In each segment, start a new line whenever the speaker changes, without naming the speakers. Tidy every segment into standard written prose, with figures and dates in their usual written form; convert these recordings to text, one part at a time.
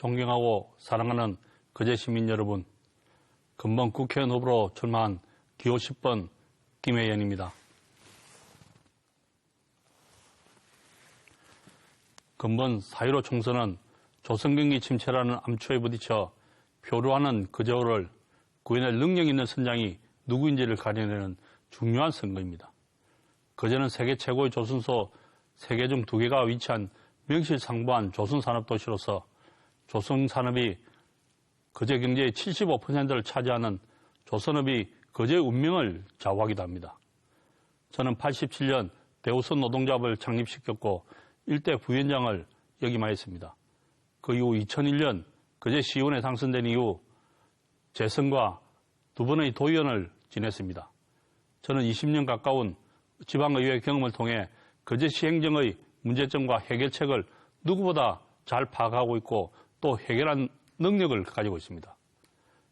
존경하고 사랑하는 거제 시민 여러분, 금번 국회의원 후보로 출마한 기호 10번 김혜연입니다. 금번 4.15 총선은 조선경기 침체라는 암초에 부딪혀 표류하는 거제호를 구해낼 능력 있는 선장이 누구인지를 가려내는 중요한 선거입니다. 거제는 세계 최고의 조선소 3개 중 2개가 위치한 명실상부한 조선산업도시로서 조선산업이 거제 경제의 75%를 차지하는 조선업이 거제의 운명을 좌우하기도 합니다. 저는 87년 대우선 노동조합을 창립시켰고 일대 부위원장을 역임하였습니다. 그 이후 2001년 거제시의원에 당선된 이후 재선과 2번의 도의원을 지냈습니다. 저는 20년 가까운 지방의회 경험을 통해 거제시 행정의 문제점과 해결책을 누구보다 잘 파악하고 있고 또 해결한 능력을 가지고 있습니다.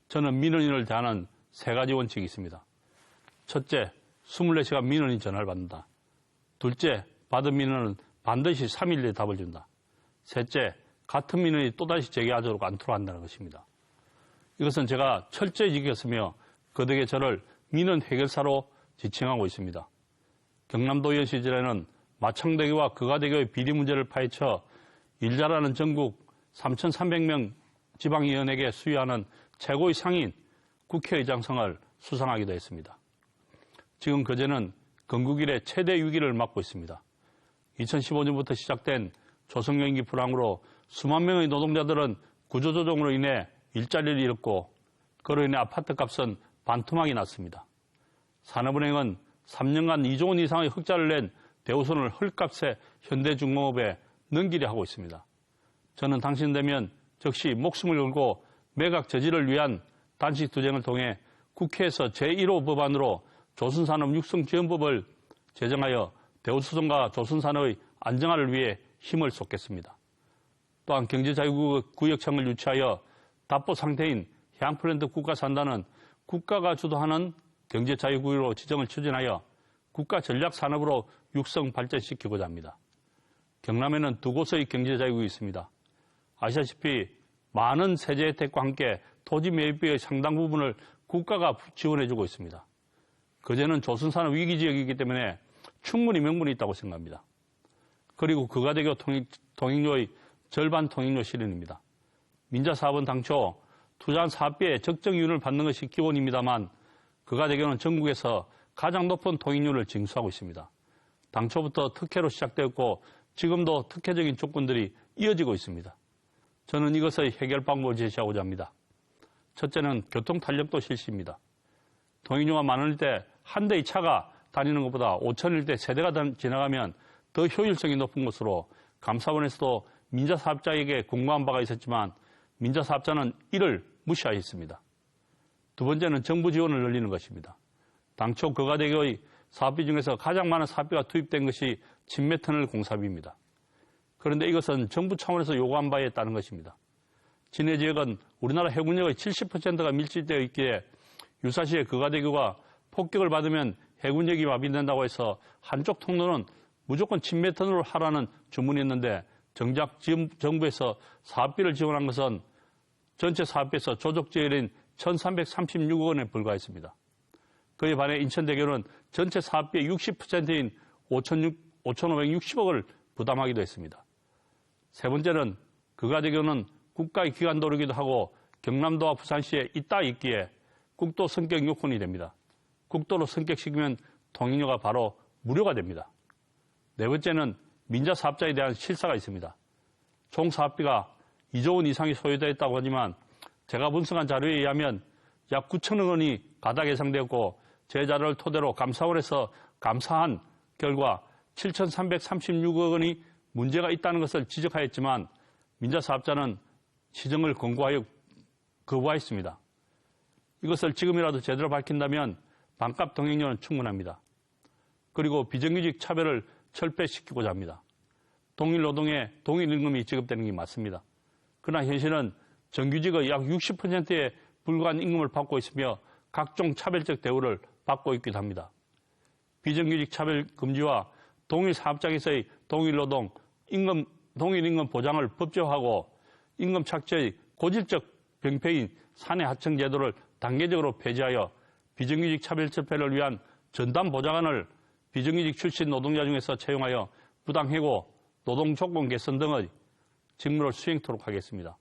저는 민원인을 대하는 3가지 원칙이 있습니다. 첫째, 24시간 민원인 전화를 받는다. 둘째, 받은 민원은 반드시 3일 내에 답을 준다. 셋째, 같은 민원이 또다시 제기하도록 않도록 한다는 것입니다. 이것은 제가 철저히 지켰으며 거덕의 저를 민원 해결사로 지칭하고 있습니다. 경남도의원 시절에는 마창대교와 거가대교의 비리 문제를 파헤쳐 일 잘하는 전국 3,300명 지방의원에게 수여하는 최고의 상인 국회의장상을 수상하기도 했습니다. 지금 거제는 건국 이래 최대 위기를 맞고 있습니다. 2015년부터 시작된 조선경기 불황으로 수만 명의 노동자들은 구조조정으로 인해 일자리를 잃었고 그로 인해 아파트값은 반토막이 났습니다. 산업은행은 3년간 2조 원 이상의 흑자를 낸 대우선을 헐값에 현대중공업에 넘기려 하고 있습니다. 저는 당선되면 즉시 목숨을 걸고 매각 저지를 위한 단식 투쟁을 통해 국회에서 제1호 법안으로 조선산업 육성지원법을 제정하여 대우수선과 조선산업의 안정화를 위해 힘을 쏟겠습니다. 또한 경제자유구역청을 유치하여 답보 상태인 해양프렌드 국가산단은 국가가 주도하는 경제자유구역으로 지정을 추진하여 국가전략산업으로 육성 발전시키고자 합니다. 경남에는 2곳의 경제자유구역이 있습니다. 아시다시피 많은 세제 혜택과 함께 토지 매입비의 상당 부분을 국가가 지원해주고 있습니다. 거제는 조선산업 위기지역이기 때문에 충분히 명분이 있다고 생각합니다. 그리고 거가대교 통행료의 절반 통행료 실현입니다. 민자사업은 당초 투자한 사업비의 적정 이윤을 받는 것이 기본입니다만 거가대교는 전국에서 가장 높은 통행료를 징수하고 있습니다. 당초부터 특혜로 시작되었고 지금도 특혜적인 조건들이 이어지고 있습니다. 저는 이것의 해결 방법을 제시하고자 합니다. 첫째는 교통탄력도 실시입니다. 통행료가 만원일 때 한 대의 차가 다니는 것보다 5천일 때 세대가 지나가면 더 효율성이 높은 것으로 감사원에서도 민자사업자에게 공고한 바가 있었지만 민자사업자는 이를 무시하였습니다. 두 번째는 정부 지원을 늘리는 것입니다. 당초 거가대교의 사업비 중에서 가장 많은 사업비가 투입된 것이 진매터널 공사비입니다. 그런데 이것은 정부 차원에서 요구한 바에 따른 것입니다. 진해 지역은 우리나라 해군력의 70%가 밀집되어 있기에 유사시에 거가대교가 폭격을 받으면 해군력이 마비된다고 해서 한쪽 통로는 무조건 진매터널로 하라는 주문이 있는데 정작 정부에서 사업비를 지원한 것은 전체 사업비에서 조족제일인 1,336억 원에 불과했습니다. 그에 반해 인천대교는 전체 사업비의 60%인 5,560억을 부담하기도 했습니다. 세 번째는 거가대교는 국가의 기관도로이기도 하고 경남도와 부산시에 있다 있기에 국도 성격 요건이 됩니다. 국도로 성격시키면 통행료가 바로 무료가 됩니다. 네 번째는 민자사업자에 대한 실사가 있습니다. 총 사업비가 2조 원 이상이 소요되었다고 하지만 제가 분석한 자료에 의하면 약 9천억 원이 가닥 예상되었고 제 자료를 토대로 감사원에서 감사한 결과 7,336억 원이 문제가 있다는 것을 지적하였지만 민자사업자는 시정을 권고하여 거부하였습니다. 이것을 지금이라도 제대로 밝힌다면 반값 통행료는 충분합니다. 그리고 비정규직 차별을 철폐시키고자 합니다. 동일 노동에 동일 임금이 지급되는 게 맞습니다. 그러나 현실은 정규직의 약 60%에 불과한 임금을 받고 있으며 각종 차별적 대우를 받고 있기도 합니다. 비정규직 차별 금지와 동일 사업장에서의 동일 노동, 동일 임금 보장을 법제화하고 임금 착취의 고질적 병폐인 사내하청 제도를 단계적으로 폐지하여 비정규직 차별철폐를 위한 전담 보좌관을 비정규직 출신 노동자 중에서 채용하여 부당해고, 노동조건 개선 등의 직무를 수행토록 하겠습니다.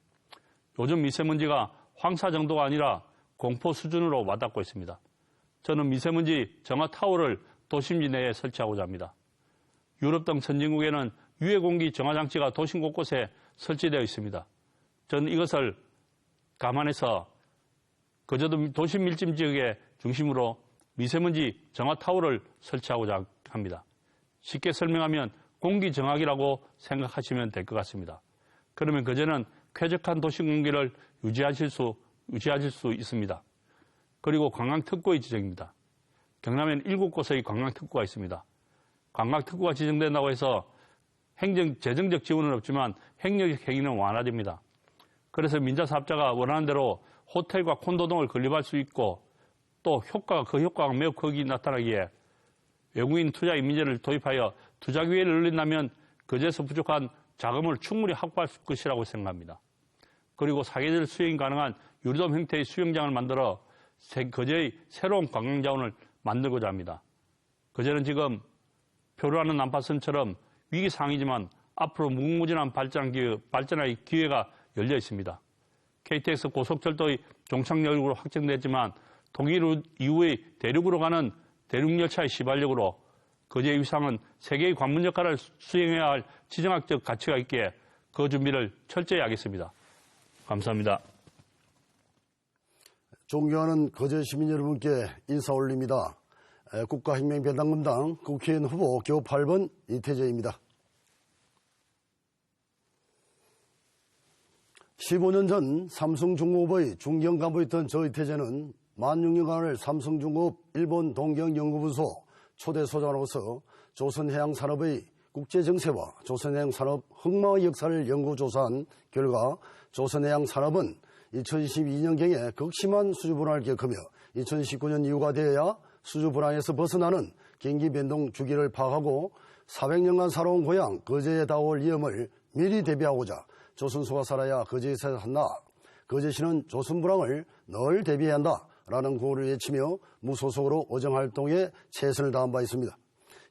요즘 미세먼지가 황사 정도가 아니라 공포 수준으로 와닿고 있습니다. 저는 미세먼지 정화타워를 도심지 내에 설치하고자 합니다. 유럽 등 선진국에는 유해공기 정화장치가 도심 곳곳에 설치되어 있습니다. 저는 이것을 감안해서 그저도 도심 밀집 지역의 중심으로 미세먼지 정화타워를 설치하고자 합니다. 쉽게 설명하면 공기정화기라고 생각하시면 될 것 같습니다. 그러면 그저는 쾌적한 도심 공기를 유지하실 수 있습니다. 그리고 관광특구의 지정입니다. 경남에는 7곳의 관광특구가 있습니다. 관광특구가 지정된다고 해서 재정적 지원은 없지만 행정적 행위는 완화됩니다. 그래서 민자사업자가 원하는 대로 호텔과 콘도 등을 건립할 수 있고 또 그 효과가 매우 크게 나타나기에 외국인 투자 이민제를 도입하여 투자 기회를 늘린다면 그제서 부족한 자금을 충분히 확보할 것이라고 생각합니다. 그리고 사계절 수행이 가능한 유리돔 형태의 수영장을 만들어 거제의 새로운 관광자원을 만들고자 합니다. 거제는 지금 표류하는 난파선처럼 위기상황이지만 앞으로 무궁무진한 발전할 기회가 열려 있습니다. KTX 고속철도의 종착역으로 확정됐지만 통일 이후의 대륙으로 가는 대륙열차의 시발력으로 거제의 위상은 세계의 관문 역할을 수행해야 할 지정학적 가치가 있기에 그 준비를 철저히 하겠습니다. 감사합니다.
존경하는 거제 시민 여러분께 인사 올립니다. 국가혁명배당금당 국회의원 후보 교 8번 이태재입니다. 15년 전 삼성중공업의 중견간부였던 저 이태재는 만 6년간을 삼성중공업 일본 동경연구부소 초대소장으로서 조선해양산업의 국제정세와 조선해양산업 흑마의 역사를 연구조사한 결과 조선해양산업은 2012년경에 극심한 수주불황을 겪으며 2019년 이후가 되어야 수주불황에서 벗어나는 경기변동 주기를 파악하고 400년간 살아온 고향 거제에 다가올 위험을 미리 대비하고자 조선소가 살아야 거제에서 산다. 거제시는 조선불황을 늘 대비해야 한다. 라는 구호를 외치며 무소속으로 어정활동에 최선을 다한 바 있습니다.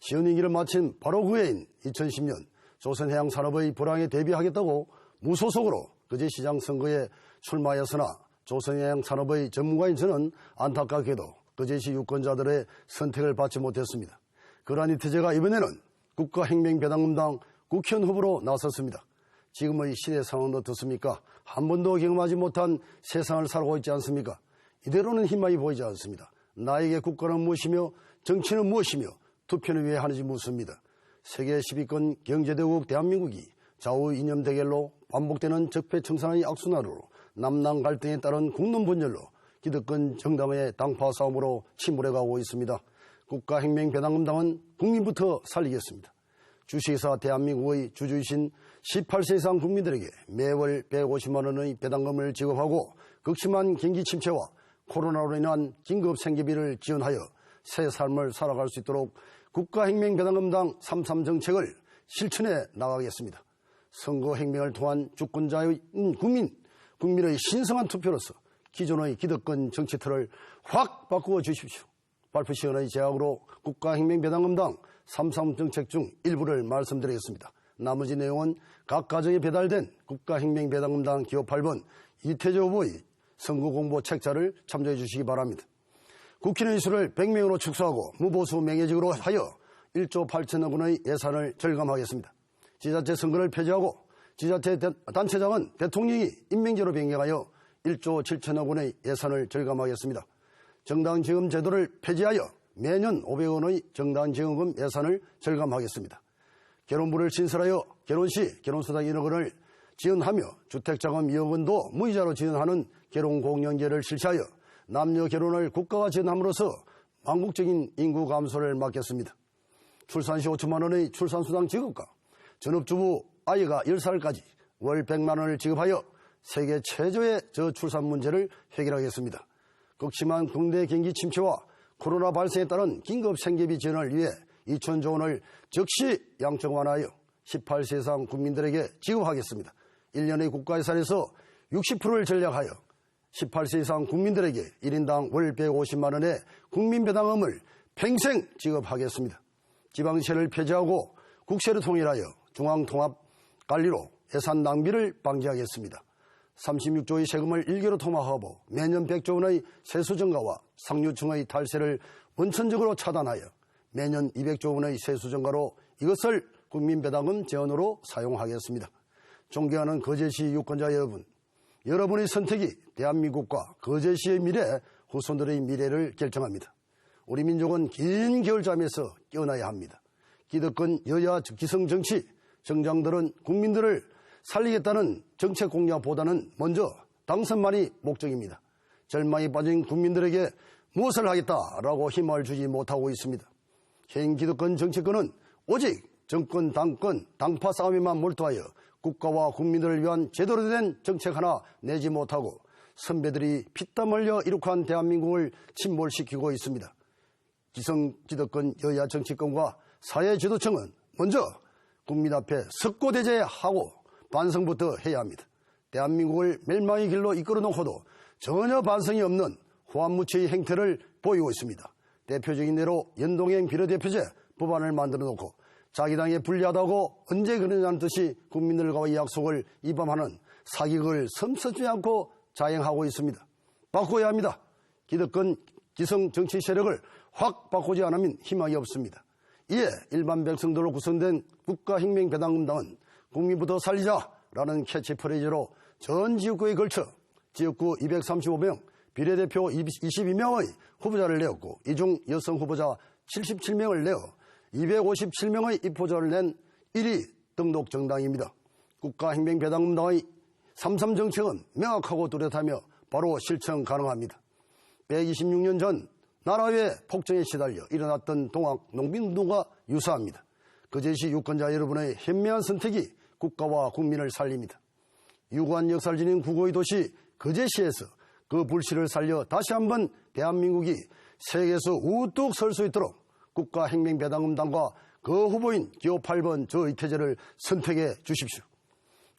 시은 임기를 마친 바로 그 해인 2010년 조선해양산업의 불황에 대비하겠다고 무소속으로 거제시장 선거에 출마하였으나 조선해양산업의 전문가인 저는 안타깝게도 거제시 유권자들의 선택을 받지 못했습니다. 그러한 이태재가 이번에는 국가혁명배당금당 국회의원 후보로 나섰습니다. 지금의 시대 상황은 어떻습니까? 한 번도 경험하지 못한 세상을 살고 있지 않습니까? 이대로는 희망이 보이지 않습니다. 나에게 국가는 무엇이며 정치는 무엇이며 투표는 왜 하는지 묻습니다. 세계 10위권 경제대국 대한민국이 좌우 이념 대결로 반복되는 적폐청산의 악순환으로 남남 갈등에 따른 국론 분열로 기득권 정당의 당파 싸움으로 침몰해가고 있습니다. 국가혁명배당금당은 국민부터 살리겠습니다. 주식회사 대한민국의 주주이신 18세 이상 국민들에게 매월 150만 원의 배당금을 지급하고 극심한 경기 침체와 코로나로 인한 긴급 생계비를 지원하여 새 삶을 살아갈 수 있도록 국가혁명배당금당 33 정책을 실천해 나가겠습니다. 선거혁명을 통한 주권자의 국민의 신성한 투표로서 기존의 기득권 정치 틀을 확 바꾸어 주십시오. 발표 시간의 제약으로 국가혁명배당금당 33 정책 중 일부를 말씀드리겠습니다. 나머지 내용은 각 가정에 배달된 국가혁명배당금당 기호 8번 이태재 후보의 선거 공보 책자를 참조해 주시기 바랍니다. 국회의원 수를 100명으로 축소하고 무보수 명예직으로 하여 1조 8천억 원의 예산을 절감하겠습니다. 지자체 선거를 폐지하고 지자체 단체장은 대통령이 임명제로 변경하여 1조 7천억 원의 예산을 절감하겠습니다. 정당지원금 제도를 폐지하여 매년 500억 원의 정당지원금 예산을 절감하겠습니다. 결혼부를 신설하여 결혼시 결혼수당 1억 원을 지원하며 주택자금 2억 원도 무이자로 지원하는 결혼공영제를 실시하여 남녀 결혼을 국가가 지원함으로써 망국적인 인구 감소를 막겠습니다. 출산시 5천만 원의 출산수당 지급과 전업주부 아이가 10살까지 월 100만 원을 지급하여 세계 최저의 저출산 문제를 해결하겠습니다. 극심한 국내 경기 침체와 코로나 발생에 따른 긴급 생계비 지원을 위해 2천조 원을 즉시 양적 완화하여 18세 이상 국민들에게 지급하겠습니다. 1년의 국가예산에서 60%를 전략하여 18세 이상 국민들에게 1인당 월 150만 원의 국민배당금을 평생 지급하겠습니다. 지방세를 폐지하고 국세를 통일하여 중앙통합관리로 예산 낭비를 방지하겠습니다. 36조의 세금을 1개로 통합하고 매년 100조 원의 세수 증가와 상류층의 탈세를 원천적으로 차단하여 매년 200조 원의 세수 증가로 이것을 국민배당금 재원으로 사용하겠습니다. 존경하는 거제시 유권자 여러분, 여러분의 선택이 대한민국과 거제시의 미래, 후손들의 미래를 결정합니다. 우리 민족은 긴 겨울잠에서 깨어나야 합니다. 기득권 여야 기성 정치 정당들은 국민들을 살리겠다는 정책 공약보다는 먼저 당선만이 목적입니다. 절망에 빠진 국민들에게 무엇을 하겠다라고 힘을 주지 못하고 있습니다. 현 기득권 정치권은 오직 정권, 당권, 당파 싸움에만 몰두하여 국가와 국민들을 위한 제대로 된 정책 하나 내지 못하고 선배들이 피땀 흘려 이룩한 대한민국을 침몰시키고 있습니다. 기성 기득권 여야 정치권과 사회 지도층은 먼저 국민 앞에 석고대죄하고 반성부터 해야 합니다. 대한민국을 멸망의 길로 이끌어 놓고도 전혀 반성이 없는 호환무치의 행태를 보이고 있습니다. 대표적인 예로 연동형 비례대표제 법안을 만들어 놓고 자기 당에 불리하다고 언제 그러냐는 듯이 국민들과의 약속을 위반하는 사기극을 섬쓰지 않고 자행하고 있습니다. 바꿔야 합니다. 기득권 기성 정치 세력을 확 바꾸지 않으면 희망이 없습니다. 이에 일반 백성들로 구성된 국가혁명배당금당은 국민부터 살리자라는 캐치프레이즈로 전 지역구에 걸쳐 지역구 235명, 비례대표 22명의 후보자를 내었고 이 중 여성 후보자 77명을 내어 257명의 입후보자를 낸 1위 등록 정당입니다. 국가혁명배당금당의 3.3 정책은 명확하고 뚜렷하며 바로 실천 가능합니다. 126년 전 나라의 폭정에 시달려 일어났던 동학 농민운동과 유사합니다. 거제시 유권자 여러분의 현명한 선택이 국가와 국민을 살립니다. 유구한 역사를 지닌 국호의 도시 거제시에서 그 불씨를 살려 다시 한번 대한민국이 세계에서 우뚝 설 수 있도록 국가혁명배당금당과 그 후보인 기호 8번 저의태제를 선택해 주십시오.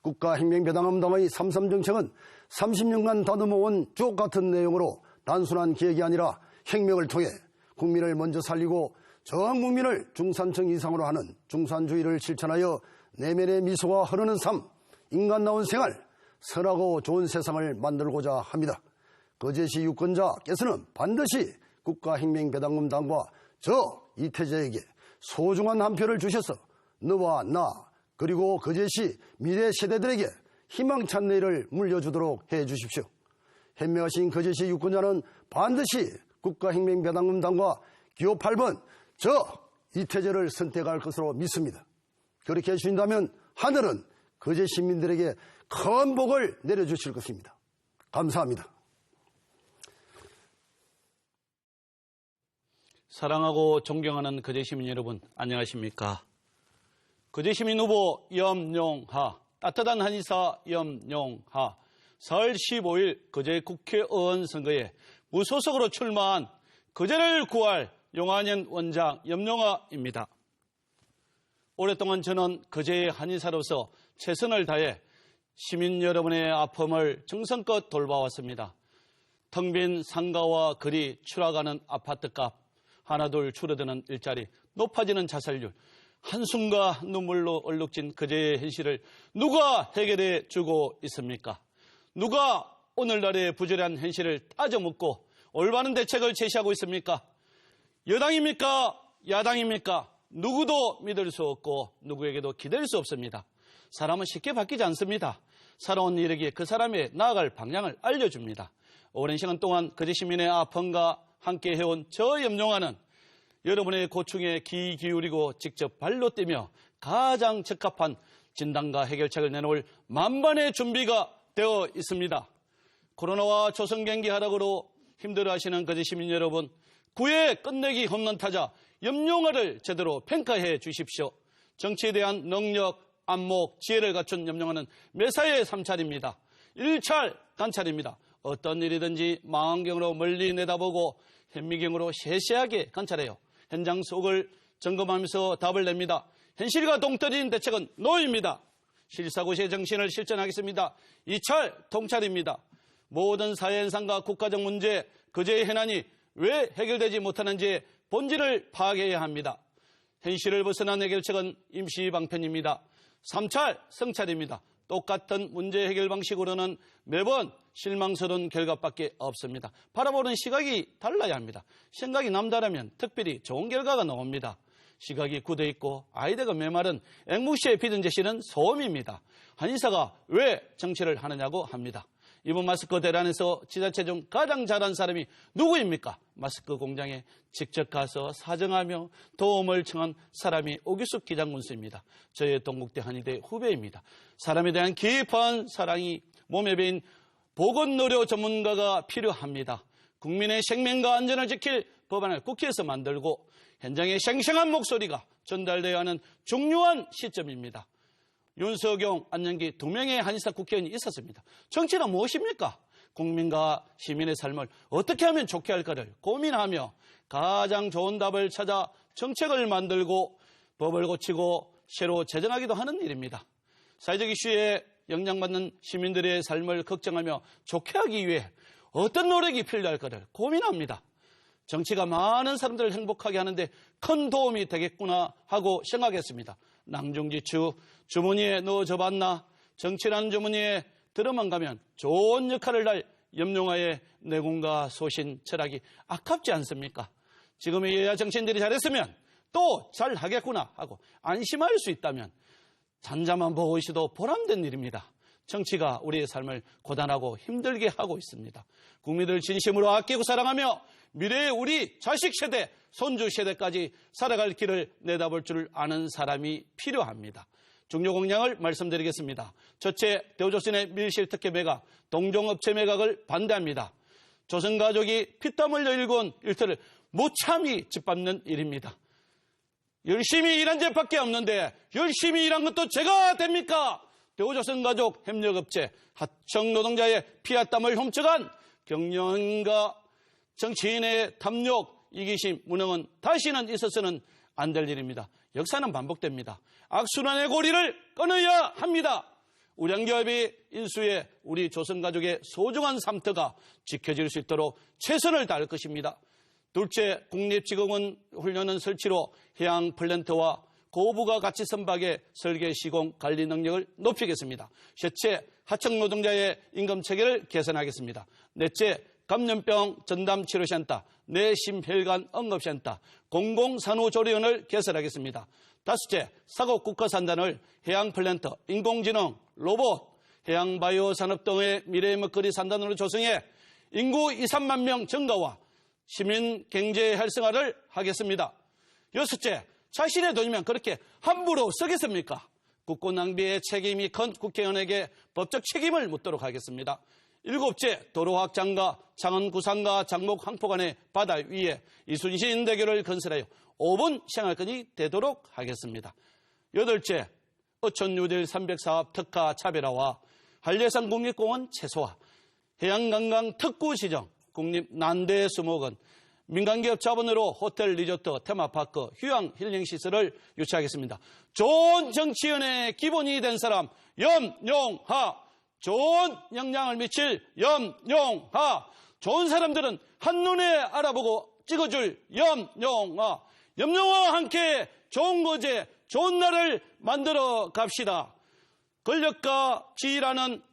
국가혁명배당금당의 3.3 정책은 30년간 다듬어온 주옥 같은 내용으로 단순한 기획이 아니라 혁명을 통해 국민을 먼저 살리고 전 국민을 중산층 이상으로 하는 중산주의를 실천하여 내면의 미소가 흐르는 삶, 인간다운 생활, 선하고 좋은 세상을 만들고자 합니다. 거제시 유권자께서는 반드시 국가혁명배당금당과 저 이태재에게 소중한 한 표를 주셔서 너와 나 그리고 거제시 미래 세대들에게 희망찬 내일을 물려주도록 해주십시오. 현명하신 거제시 유권자는 반드시 국가혁명배당금당과 기호 8번 저 이태재를 선택할 것으로 믿습니다. 그렇게 해주신다면 하늘은 거제 시민들에게 큰 복을 내려주실 것입니다. 감사합니다.
사랑하고 존경하는 거제시민 여러분, 안녕하십니까? 거제시민 후보 염용하, 따뜻한 한의사 염용하, 4월 15일 거제 국회의원 선거에 무소속으로 출마한 거제를 구할 용화년 원장 염용하입니다. 오랫동안 저는 거제의 한의사로서 최선을 다해 시민 여러분의 아픔을 정성껏 돌봐왔습니다. 텅 빈 상가와 거리, 추락하는 아파트값, 하나둘 줄어드는 일자리, 높아지는 자살률, 한숨과 눈물로 얼룩진 거제의 현실을 누가 해결해 주고 있습니까? 누가 오늘날의 부조리한 현실을 따져묻고 올바른 대책을 제시하고 있습니까? 여당입니까? 야당입니까? 누구도 믿을 수 없고 누구에게도 기댈 수 없습니다. 사람은 쉽게 바뀌지 않습니다. 살아온 이력이 그 사람의 나아갈 방향을 알려줍니다. 오랜 시간 동안 거제 시민의 아픔과 함께 해온 저 염용하는 여러분의 고충에 귀 기울이고 직접 발로 뛰며 가장 적합한 진단과 해결책을 내놓을 만반의 준비가 되어 있습니다. 코로나와 조선경기 하락으로 힘들어하시는 거제 시민 여러분, 9회 끝내기 홈런 타자 염용하를 제대로 평가해 주십시오. 정치에 대한 능력, 안목, 지혜를 갖춘 염용하는 매사에 3차례입니다. 1찰 관찰입니다. 어떤 일이든지 망원경으로 멀리 내다보고 현미경으로 세세하게 관찰해요. 현장 속을 점검하면서 답을 냅니다. 현실과 동떨어진 대책은 노입니다.
실사고시의 정신을 실천하겠습니다. 이찰 통찰입니다. 모든 사회 현상과 국가적 문제, 그제의 해난이 왜 해결되지 못하는지의 본질을 파악해야 합니다. 현실을 벗어난 해결책은 임시방편입니다. 3찰 성찰입니다. 똑같은 문제 해결 방식으로는 매번 실망스러운 결과밖에 없습니다. 바라보는 시각이 달라야 합니다. 생각이 남다르면 특별히 좋은 결과가 나옵니다. 시각이 굳어있고 아이디어가 메마른 앵무새에 비든 제시는 소음입니다. 한의사가 왜 정치를 하느냐고 합니다. 이번 마스크 대란에서 지자체 중 가장 잘한 사람이 누구입니까? 마스크 공장에 직접 가서 사정하며 도움을 청한 사람이 오규숙 기장군수입니다. 저의 동국대 한의대 후배입니다. 사람에 대한 깊은 사랑이 몸에 배인 보건의료 전문가가 필요합니다. 국민의 생명과 안전을 지킬 법안을 국회에서 만들고 현장의 생생한 목소리가 전달되어야 하는 중요한 시점입니다. 윤석용, 안영기 2명의 한의사 국회의원이 있었습니다. 정치는 무엇입니까? 국민과 시민의 삶을 어떻게 하면 좋게 할까를 고민하며 가장 좋은 답을 찾아 정책을 만들고 법을 고치고 새로 제정하기도 하는 일입니다. 사회적 이슈에 영향받는 시민들의 삶을 걱정하며 좋게 하기 위해 어떤 노력이 필요할까를 고민합니다. 정치가 많은 사람들을 행복하게 하는데 큰 도움이 되겠구나 하고 생각했습니다. 낭중지추 주머니에 넣어줘봤나? 정치라는 주머니에 들어만 가면 좋은 역할을 할 염룡아의 내공과 소신, 철학이 아깝지 않습니까? 지금의 여야 정치인들이 잘했으면 또 잘하겠구나 하고 안심할 수 있다면 잔자만 보고 있어도 보람된 일입니다. 정치가 우리의 삶을 고단하고 힘들게 하고 있습니다. 국민들을 진심으로 아끼고 사랑하며 미래의 우리 자식 세대, 손주 세대까지 살아갈 길을 내다볼 줄 아는 사람이 필요합니다. 중요 공약을 말씀드리겠습니다. 첫째, 대우조선의 밀실특혜 매각, 동종업체 매각을 반대합니다. 조선가족이 피땀 흘려 일궈온 일터를 무참히 짓밟는 일입니다. 열심히 일한 죄밖에 없는데 열심히 일한 것도 죄가 됩니까? 대우조선가족 협력업체 하청 노동자의 피와 땀을 훔쳐간 경영인과 정치인의 탐욕, 이기심, 무능은 다시는 있어서는 안 될 일입니다. 역사는 반복됩니다. 악순환의 고리를 끊어야 합니다. 우량기업이 인수해 우리 조선가족의 소중한 삶터가 지켜질 수 있도록 최선을 다할 것입니다. 둘째, 국립직업군 훈련원 설치로 해양 플랜트와 고부가 가치 선박의 설계, 시공, 관리 능력을 높이겠습니다. 셋째, 하청 노동자의 임금 체계를 개선하겠습니다. 넷째, 감염병 전담 치료센터, 내심혈관 응급센터, 공공산후조리원을 개설하겠습니다. 다섯째, 사고 국가산단을 해양 플랜트, 인공지능, 로봇, 해양 바이오 산업 등의 미래의 먹거리 산단으로 조성해 인구 2, 3만 명 증가와 시민 경제 활성화를 하겠습니다. 여섯째, 자신의 돈이면 그렇게 함부로 쓰겠습니까? 국고 낭비의 책임이 큰 국회의원에게 법적 책임을 묻도록 하겠습니다. 일곱째, 도로 확장과 창원 구상과 장목 항포 간의 바다 위에 이순신 대교를 건설하여 5분 생활권이 되도록 하겠습니다. 여덟째, 어촌 뉴딜 300사업 특화 차별화와 한려산 국립공원 최소화, 해양관광 특구 지정, 국립 난대 수목원, 민간기업 자본으로 호텔, 리조트, 테마파크, 휴양 힐링시설을 유치하겠습니다. 좋은 정치인의 기본이 된 사람 염용하, 좋은 영향을 미칠 염용하, 좋은 사람들은 한눈에 알아보고 찍어줄 염용하, 염용하와 함께 좋은 거제, 좋은 날을 만들어 갑시다. 권력과 지위라는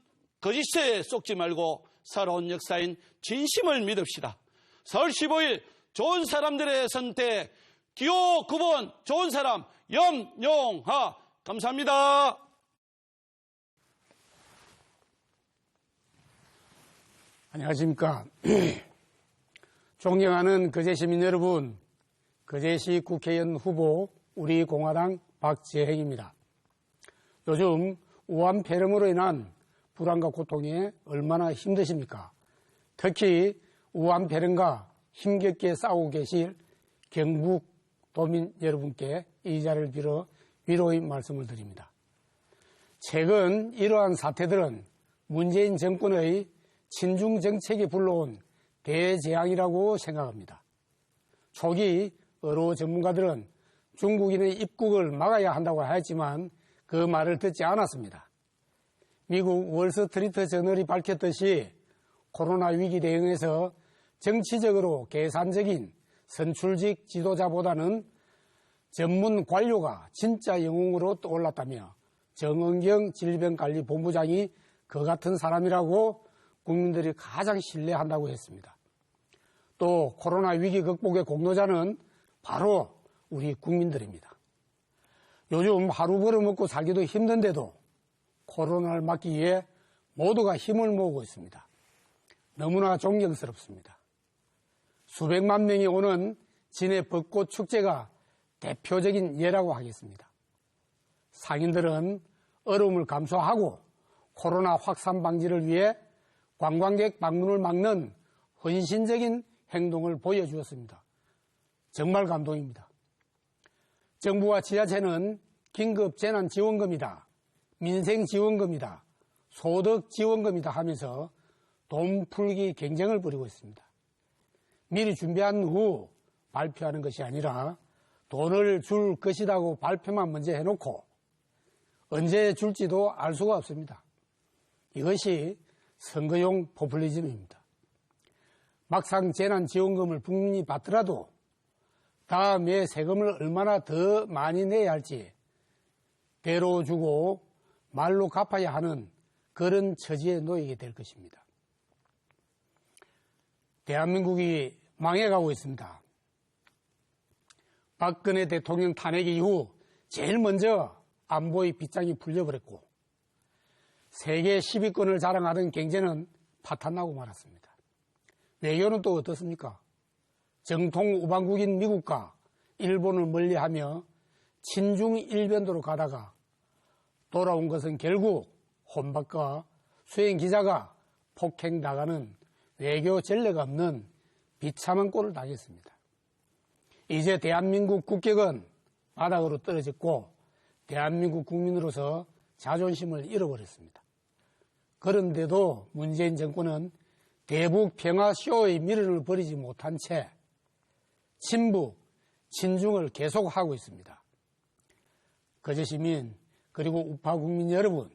거짓에 속지 말고 살아온 역사인 진심을 믿읍시다. 4월 15일 좋은 사람들의 선택, 기호 9번 좋은 사람 염용하. 감사합니다.
안녕하십니까. 존경하는 거제시민 여러분, 거제시 국회의원 후보 우리 공화당 박재행입니다. 요즘 우한 폐렴으로 인한 불안과 고통에 얼마나 힘드십니까? 특히 우한 폐렴과 힘겹게 싸우고 계실 경북 도민 여러분께 이 자리를 빌어 위로의 말씀을 드립니다. 최근 이러한 사태들은 문재인 정권의 친중 정책이 불러온 대재앙이라고 생각합니다. 초기 여러 전문가들은 중국인의 입국을 막아야 한다고 하였지만 그 말을 듣지 않았습니다. 미국 월스트리트 저널이 밝혔듯이 코로나 위기 대응에서 정치적으로 계산적인 선출직 지도자보다는 전문 관료가 진짜 영웅으로 떠올랐다며 정은경 질병관리본부장이 그 같은 사람이라고 국민들이 가장 신뢰한다고 했습니다. 또 코로나 위기 극복의 공로자는 바로 우리 국민들입니다. 요즘 하루 벌어먹고 살기도 힘든데도 코로나를 막기 위해 모두가 힘을 모으고 있습니다. 너무나 존경스럽습니다. 수백만 명이 오는 진해 벚꽃 축제가 대표적인 예라고 하겠습니다. 상인들은 어려움을 감수하고 코로나 확산 방지를 위해 관광객 방문을 막는 헌신적인 행동을 보여주었습니다. 정말 감동입니다. 정부와 지자체는 긴급 재난지원금이다, 민생지원금이다, 소득지원금이다 하면서 돈 풀기 경쟁을 벌이고 있습니다. 미리 준비한 후 발표하는 것이 아니라 돈을 줄 것이라고 발표만 먼저 해놓고 언제 줄지도 알 수가 없습니다. 이것이 선거용 포퓰리즘입니다. 막상 재난지원금을 국민이 받더라도 다음에 세금을 얼마나 더 많이 내야 할지 배로 주고 말로 갚아야 하는 그런 처지에 놓이게 될 것입니다. 대한민국이 망해가고 있습니다. 박근혜 대통령 탄핵 이후 제일 먼저 안보의 빗장이 풀려버렸고 세계 10위권을 자랑하던 경제는 파탄나고 말았습니다. 외교는 또 어떻습니까? 정통 우방국인 미국과 일본을 멀리하며 친중 일변도로 가다가 돌아온 것은 결국 혼밥과 수행기자가 폭행당하는 외교 전례가 없는 비참한 꼴을 당했습니다. 이제 대한민국 국격은 바닥으로 떨어졌고 대한민국 국민으로서 자존심을 잃어버렸습니다. 그런데도 문재인 정권은 대북 평화쇼의 미련을 버리지 못한 채 친북, 친중을 계속하고 있습니다. 거제시민 그리고 우파 국민 여러분,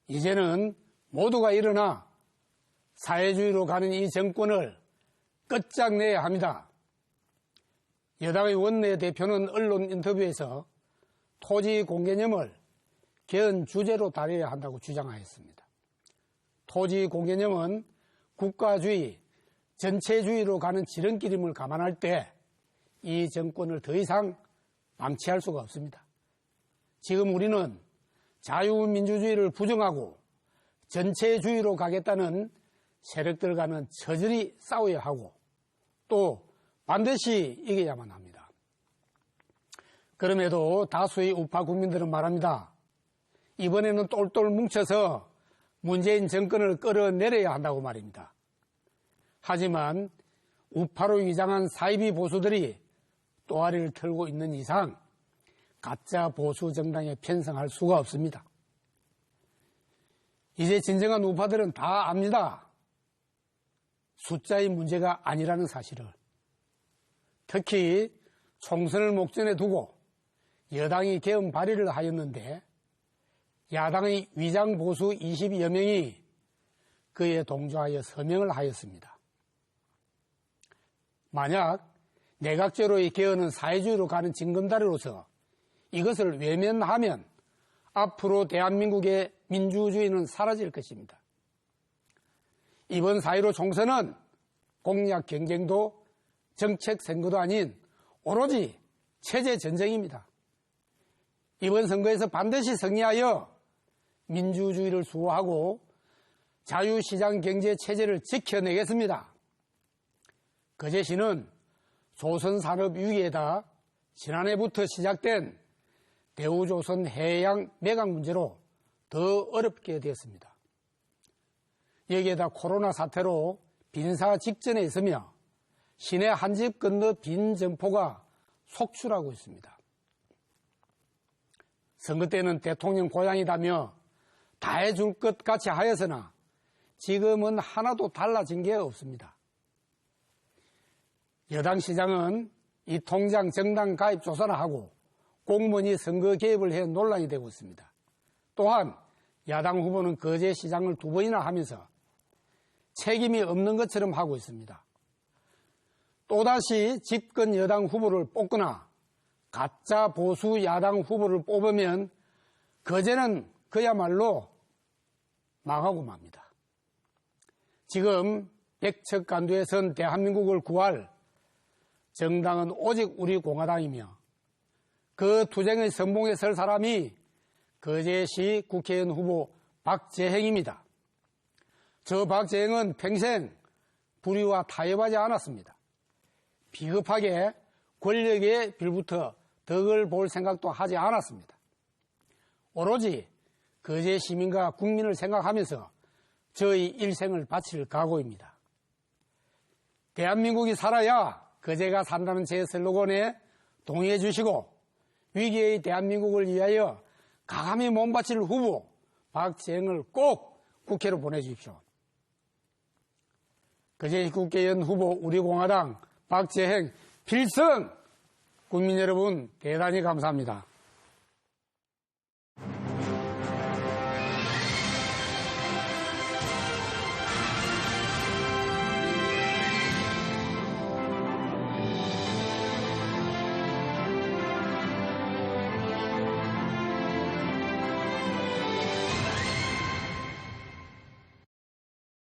이제는 모두가 일어나 사회주의로 가는 이 정권을 끝장내야 합니다. 여당의 원내대표는 언론 인터뷰에서 토지 공개념을 개헌 주제로 다뤄야 한다고 주장하였습니다. 토지 공개념은 국가주의, 전체주의로 가는 지름길임을 감안할 때 이 정권을 더 이상 방치할 수가 없습니다. 지금 우리는 자유민주주의를 부정하고 전체주의로 가겠다는 세력들과는 처절히 싸워야 하고 또 반드시 이겨야만 합니다. 그럼에도 다수의 우파 국민들은 말합니다. 이번에는 똘똘 뭉쳐서 문재인 정권을 끌어내려야 한다고 말입니다. 하지만 우파로 위장한 사이비 보수들이 또아리를 털고 있는 이상 가짜 보수 정당에 편성할 수가 없습니다. 이제 진정한 우파들은 다 압니다. 숫자의 문제가 아니라는 사실을. 특히 총선을 목전에 두고 여당이 개헌 발의를 하였는데 야당의 위장 보수 20여 명이 그에 동조하여 서명을 하였습니다. 만약 내각제로의 개헌은 사회주의로 가는 징검다리로서 이것을 외면하면 앞으로 대한민국의 민주주의는 사라질 것입니다. 이번 4.15 총선은 공약 경쟁도 정책 선거도 아닌 오로지 체제 전쟁입니다. 이번 선거에서 반드시 승리하여 민주주의를 수호하고 자유시장 경제 체제를 지켜내겠습니다. 거제시는 조선산업 위기에다 지난해부터 시작된 대우조선 해양 매각 문제로 더 어렵게 되었습니다. 여기에다 코로나 사태로 빈사 직전에 있으며 시내 한 집 건너 빈 점포가 속출하고 있습니다. 선거 때는 대통령 고향이다며 다 해줄 것 같이 하였으나 지금은 하나도 달라진 게 없습니다. 여당 시장은 이 통장 정당 가입 조사를 하고 공무원이 선거 개입을 해 논란이 되고 있습니다. 또한 야당 후보는 거제시장을 2번이나 하면서 책임이 없는 것처럼 하고 있습니다. 또다시 집권 여당 후보를 뽑거나 가짜 보수 야당 후보를 뽑으면 거제는 그야말로 망하고 맙니다. 지금 백척간두에 선 대한민국을 구할 정당은 오직 우리 공화당이며 그 투쟁의 선봉에 설 사람이 거제시 국회의원 후보 박재행입니다. 저 박재행은 평생 불의와 타협하지 않았습니다. 비겁하게 권력에 빌부터 덕을 볼 생각도 하지 않았습니다. 오로지 거제 시민과 국민을 생각하면서 저희 일생을 바칠 각오입니다. 대한민국이 살아야 거제가 산다는 제 슬로건에 동의해 주시고 위기의 대한민국을 위하여 가감히 몸바칠 후보 박재행을 꼭 국회로 보내주십시오. 거제시 국회의원 후보 우리 공화당 박재행 필승! 국민 여러분 대단히 감사합니다.